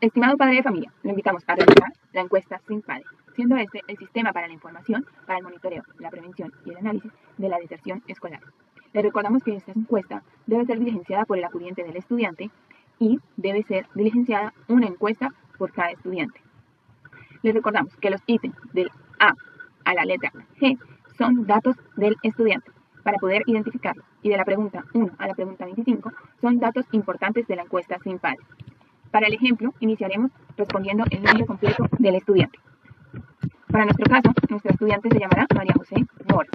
Estimado padre de familia, lo invitamos a realizar la encuesta Sin Padre, siendo este el sistema para la información, para el monitoreo, la prevención y el análisis de la deserción escolar. Le recordamos que esta encuesta debe ser diligenciada por el acudiente del estudiante y debe ser diligenciada una encuesta por cada estudiante. Les recordamos que los ítems del A a la letra G son datos del estudiante para poder identificarlo, y de la pregunta 1 a la pregunta 25 son datos importantes de la encuesta Sin Padre. Para el ejemplo, iniciaremos respondiendo el nombre completo del estudiante. Para nuestro caso, nuestra estudiante se llamará María José Mora.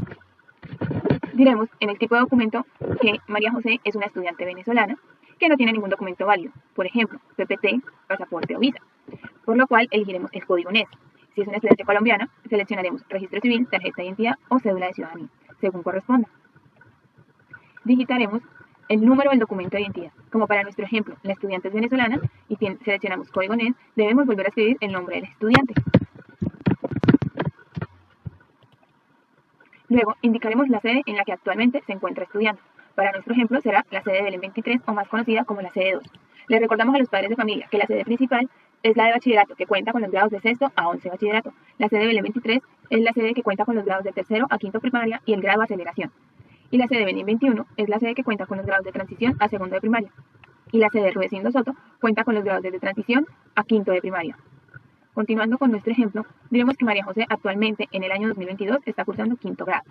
Diremos en el tipo de documento que María José es una estudiante venezolana que no tiene ningún documento válido, por ejemplo, PPT, pasaporte o visa, por lo cual elegiremos el código NES. Si es una estudiante colombiana, seleccionaremos registro civil, tarjeta de identidad o cédula de ciudadanía, según corresponda. Digitaremos el número del documento de identidad. Como para nuestro ejemplo, la estudiante es venezolana y seleccionamos código NES, debemos volver a escribir el nombre del estudiante. Luego, indicaremos la sede en la que actualmente se encuentra estudiando. Para nuestro ejemplo, será la sede del 23 o más conocida como la sede 2. Les recordamos a los padres de familia que la sede principal es la de bachillerato, que cuenta con los grados de sexto a 11 bachillerato. La sede del 23 es la sede que cuenta con los grados de tercero a quinto primaria y el grado de aceleración. Y la sede Benín 21 es la sede que cuenta con los grados de transición a segundo de primaria. Y la sede Rudecindo Soto cuenta con los grados de transición a quinto de primaria. Continuando con nuestro ejemplo, diremos que María José actualmente en el año 2022 está cursando quinto grado.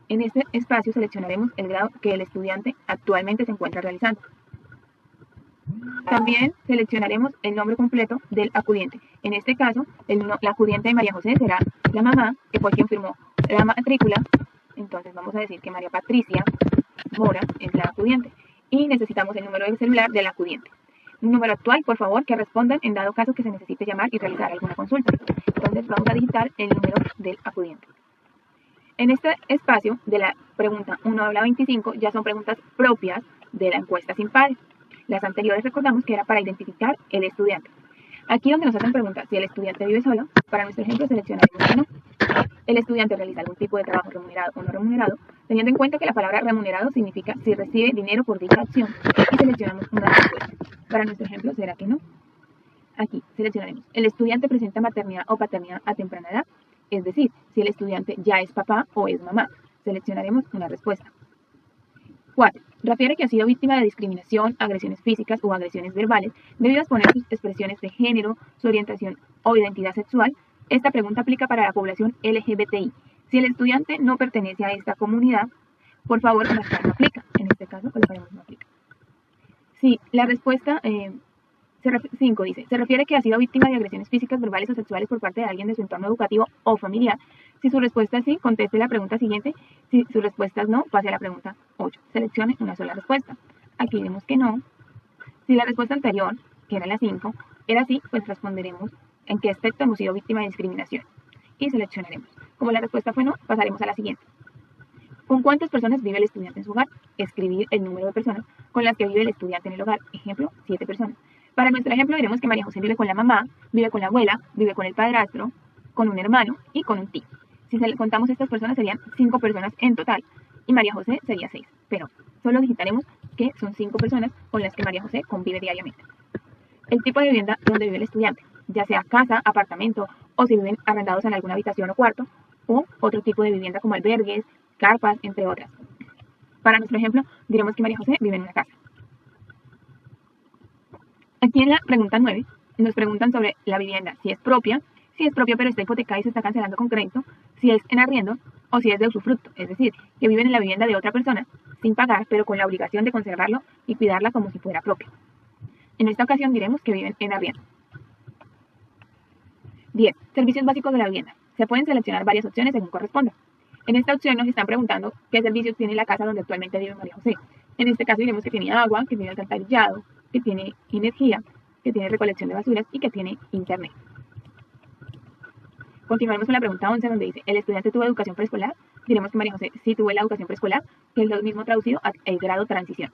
En este espacio seleccionaremos el grado que el estudiante actualmente se encuentra realizando. También seleccionaremos el nombre completo del acudiente. En este caso, la acudiente de María José será la mamá, que fue quien firmó la matrícula. Entonces vamos a decir que María Patricia Mora es la acudiente. Y necesitamos el número de celular del acudiente. Un número actual, por favor, que respondan en dado caso que se necesite llamar y realizar alguna consulta. Entonces vamos a digitar el número del acudiente. En este espacio de la pregunta 1 a la 25 ya son preguntas propias de la encuesta Sin Padre. Las anteriores recordamos que era para identificar el estudiante. Aquí donde nos hacen preguntas si el estudiante vive solo, para nuestro ejemplo seleccionaremos que no. El estudiante realiza algún tipo de trabajo remunerado o no remunerado, teniendo en cuenta que la palabra remunerado significa si recibe dinero por dicha acción, y seleccionamos una respuesta. Para nuestro ejemplo será que no. Aquí seleccionaremos, el estudiante presenta maternidad o paternidad a temprana edad, es decir, si el estudiante ya es papá o es mamá. Seleccionaremos una respuesta. 4. Refiere que ha sido víctima de discriminación, agresiones físicas o agresiones verbales debido a exponer sus expresiones de género, su orientación o identidad sexual. Esta pregunta aplica para la población LGBTI. Si el estudiante no pertenece a esta comunidad, por favor, marcar no aplica. En este caso, colocaremos no aplica. Si la respuesta 5 dice, se refiere que ha sido víctima de agresiones físicas, verbales o sexuales por parte de alguien de su entorno educativo o familiar. Si su respuesta es sí, conteste la pregunta siguiente. Si su respuesta es no, pase a la pregunta 8. Seleccione una sola respuesta. Aquí vemos que no. Si la respuesta anterior, que era la 5, era sí, pues responderemos en qué aspecto hemos sido víctima de discriminación. Y seleccionaremos. Como la respuesta fue no, pasaremos a la siguiente. ¿Con cuántas personas vive el estudiante en su hogar? Escribir el número de personas con las que vive el estudiante en el hogar. Ejemplo, 7 personas. Para nuestro ejemplo diremos que María José vive con la mamá, vive con la abuela, vive con el padrastro, con un hermano y con un tío. Si contamos estas personas serían 5 personas en total y María José sería 6, pero solo digitaremos que son 5 personas con las que María José convive diariamente. El tipo de vivienda donde vive el estudiante, ya sea casa, apartamento o si viven arrendados en alguna habitación o cuarto, o otro tipo de vivienda como albergues, carpas, entre otras. Para nuestro ejemplo diremos que María José vive en una casa. Aquí en la pregunta 9 nos preguntan sobre la vivienda, si es propia pero está hipotecada y se está cancelando con crédito, si es en arriendo o si es de usufructo, es decir, que viven en la vivienda de otra persona sin pagar pero con la obligación de conservarlo y cuidarla como si fuera propia. En esta ocasión diremos que viven en arriendo. 10. Servicios básicos de la vivienda. Se pueden seleccionar varias opciones según corresponda. En esta opción nos están preguntando qué servicios tiene la casa donde actualmente vive María José. En este caso diremos que tiene agua, que tiene alcantarillado, que tiene energía, que tiene recolección de basuras y que tiene internet. Continuaremos con la pregunta 11 donde dice, ¿el estudiante tuvo educación preescolar? Diremos que María José sí tuvo la educación preescolar, que es lo mismo traducido a el grado transición.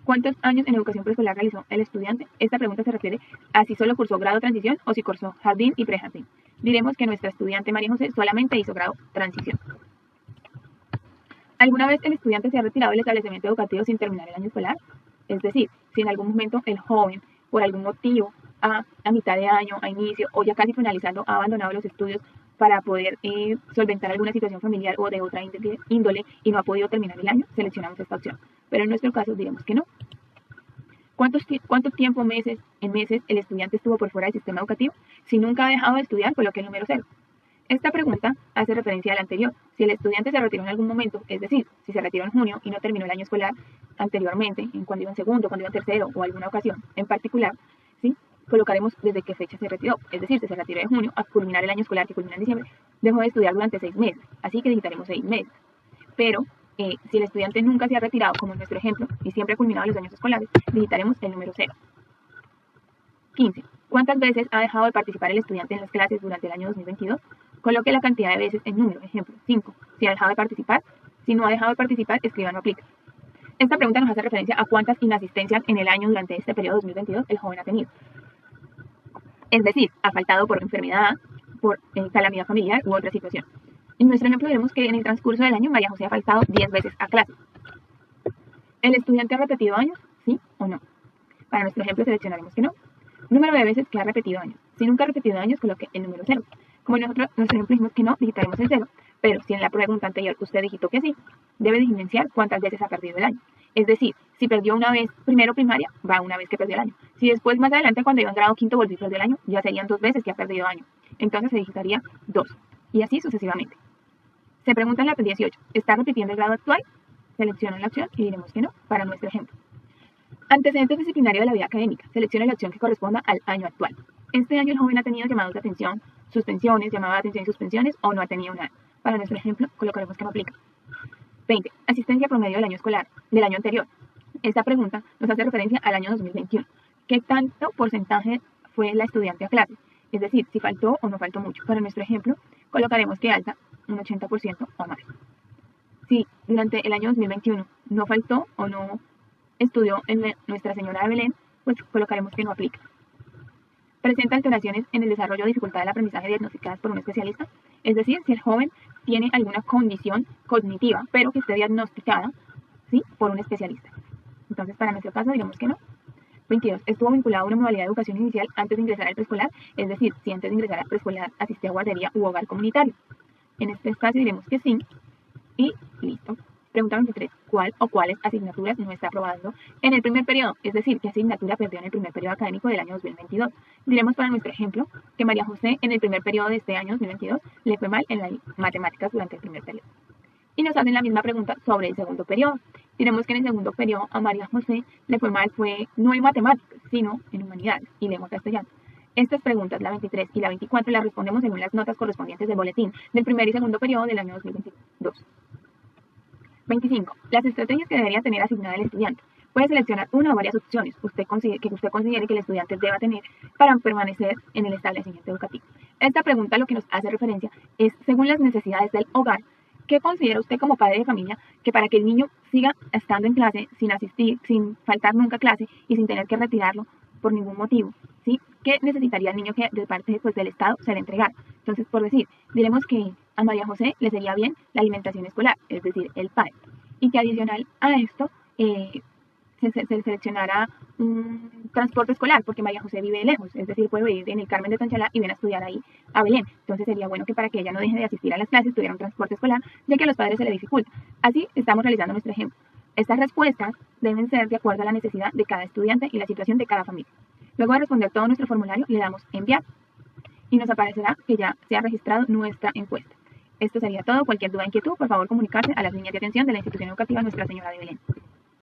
¿Cuántos años en educación preescolar realizó el estudiante? Esta pregunta se refiere a si solo cursó grado transición o si cursó jardín y prejardín. Diremos que nuestra estudiante María José solamente hizo grado transición. ¿Alguna vez el estudiante se ha retirado del establecimiento educativo sin terminar el año escolar? Es decir, si en algún momento el joven por algún motivo a mitad de año, a inicio o ya casi finalizando ha abandonado los estudios para poder solventar alguna situación familiar o de otra índole y no ha podido terminar el año, seleccionamos esta opción. Pero en nuestro caso diremos que no. ¿Cuánto tiempo, en meses, el estudiante estuvo por fuera del sistema educativo? Si nunca ha dejado de estudiar, coloque el número 0. Esta pregunta hace referencia a la anterior. Si el estudiante se retiró en algún momento, es decir, si se retiró en junio y no terminó el año escolar anteriormente, cuando iba en segundo, cuando iba en tercero o alguna ocasión en particular, ¿sí? Colocaremos desde qué fecha se retiró. Es decir, si se retiró de junio a culminar el año escolar que culmina en diciembre, dejó de estudiar durante 6 meses. Así que digitaremos 6 meses. Pero si el estudiante nunca se ha retirado, como en nuestro ejemplo, y siempre ha culminado los años escolares, digitaremos el número 0. 15. ¿Cuántas veces ha dejado de participar el estudiante en las clases durante el año 2022? Coloque la cantidad de veces en número. Ejemplo, 5. Si ha dejado de participar. Si no ha dejado de participar, escriba no aplica. Esta pregunta nos hace referencia a cuántas inasistencias en el año durante este periodo 2022 el joven ha tenido. Es decir, ha faltado por enfermedad, por calamidad familiar u otra situación. En nuestro ejemplo vemos que en el transcurso del año María José ha faltado 10 veces a clase. ¿El estudiante ha repetido años? ¿Sí o no? Para nuestro ejemplo seleccionaremos que no. Número de veces que ha repetido años. Si nunca ha repetido años, coloque el número 0. Como en nuestro ejemplo dijimos que no, digitaremos el 0. Pero si en la pregunta anterior usted digitó que sí, debe diferenciar cuántas veces ha perdido el año. Es decir, si perdió una vez primero primaria, va una vez que perdió el año. Si después más adelante cuando iba en grado quinto volvió a perder el año, ya serían 2 veces que ha perdido año. Entonces se digitaría 2. Y así sucesivamente. Se pregunta en la 18, ¿está repitiendo el grado actual? Selecciona la opción y diremos que no, para nuestro ejemplo. Antecedentes disciplinarios de la vida académica. Seleccione la opción que corresponda al año actual. Este año el joven ha tenido llamados de atención, suspensiones, llamadas de atención y suspensiones, o no ha tenido nada. Para nuestro ejemplo, colocaremos que no aplica. 20. Asistencia promedio del año escolar, del año anterior. Esta pregunta nos hace referencia al año 2021. ¿Qué tanto porcentaje fue la estudiante a clase? Es decir, si faltó o no faltó mucho. Para nuestro ejemplo, colocaremos que alta un 80% o más. Si durante el año 2021 no faltó o no estudió en Nuestra Señora de Belén, pues colocaremos que no aplica. Presenta alteraciones en el desarrollo o dificultad del aprendizaje diagnosticadas por un especialista. Es decir, si el joven tiene alguna condición cognitiva, pero que esté diagnosticada, ¿sí?, por un especialista. Entonces, para nuestro caso, diremos que no. 22. Estuvo vinculado a una modalidad de educación inicial antes de ingresar al preescolar, es decir, si antes de ingresar al preescolar asistía a guardería u hogar comunitario. En este espacio diremos que sí y listo. Pregunta 23. ¿Cuál o cuáles asignaturas no está aprobando en el primer periodo? Es decir, ¿qué asignatura perdió en el primer periodo académico del año 2022? Diremos para nuestro ejemplo que María José en el primer periodo de este año 2022 le fue mal en las matemáticas durante el primer periodo. Y nos hacen la misma pregunta sobre el segundo periodo. Diremos que en el segundo periodo a María José le fue mal no en matemáticas, sino en humanidades y lengua castellana. Estas preguntas, la 23 y la 24, las respondemos según las notas correspondientes del boletín del primer y segundo periodo del año 2022. 25. Las estrategias que debería tener asignada el estudiante. Puede seleccionar una o varias opciones que usted considere que el estudiante deba tener para permanecer en el establecimiento educativo. Esta pregunta lo que nos hace referencia es, según las necesidades del hogar, ¿qué considera usted como padre de familia que para que el niño siga estando en clase, sin asistir, sin faltar nunca a clase y sin tener que retirarlo por ningún motivo, ¿sí?, qué necesitaría el niño que de parte del Estado se le entregara? Entonces, por decir, diremos que a María José le sería bien la alimentación escolar, es decir, el PAE, y que adicional a esto se seleccionara un transporte escolar, porque María José vive lejos, es decir, puede vivir en el Carmen de Tanchalá y viene a estudiar ahí a Belén. Entonces sería bueno que para que ella no deje de asistir a las clases tuviera un transporte escolar, ya que a los padres se le dificulta. Así estamos realizando nuestro ejemplo. Estas respuestas deben ser de acuerdo a la necesidad de cada estudiante y la situación de cada familia. Luego de responder todo nuestro formulario, le damos enviar y nos aparecerá que ya se ha registrado nuestra encuesta. Esto sería todo. Cualquier duda o inquietud, por favor comunicarse a las líneas de atención de la institución educativa Nuestra Señora de Belén.